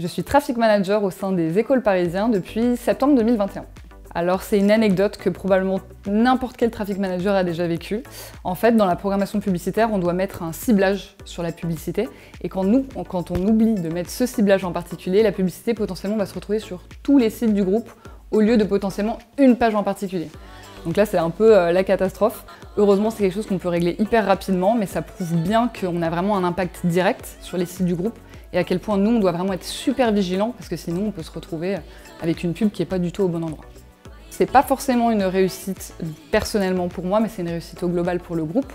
suis traffic manager au sein des écoles parisiens depuis septembre 2021. Alors c'est une anecdote que probablement n'importe quel traffic manager a déjà vécu. En fait, dans la programmation publicitaire, on doit mettre un ciblage sur la publicité. Et quand on oublie de mettre ce ciblage en particulier, la publicité potentiellement va se retrouver sur tous les sites du groupe au lieu de potentiellement une page en particulier. Donc là, c'est un peu la catastrophe. Heureusement, c'est quelque chose qu'on peut régler hyper rapidement, mais ça prouve bien qu'on a vraiment un impact direct sur les sites du groupe et à quel point nous, on doit vraiment être super vigilants parce que sinon, on peut se retrouver avec une pub qui n'est pas du tout au bon endroit. C'est pas forcément une réussite personnellement pour moi, mais c'est une réussite au global pour le groupe.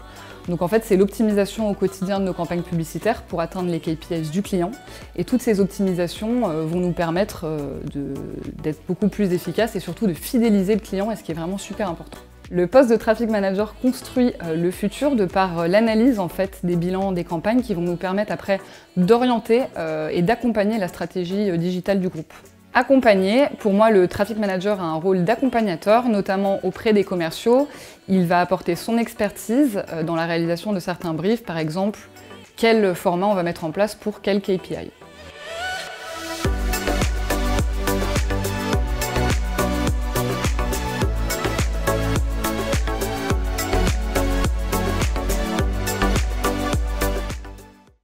Donc en fait, c'est l'optimisation au quotidien de nos campagnes publicitaires pour atteindre les KPIs du client. Et toutes ces optimisations vont nous permettre d'être beaucoup plus efficaces et surtout de fidéliser le client, et ce qui est vraiment super important. Le poste de traffic manager construit le futur de par l'analyse en fait des bilans des campagnes qui vont nous permettre après d'orienter et d'accompagner la stratégie digitale du groupe. Accompagner, pour moi, le traffic manager a un rôle d'accompagnateur, notamment auprès des commerciaux. Il va apporter son expertise dans la réalisation de certains briefs, par exemple, quel format on va mettre en place pour quel KPI.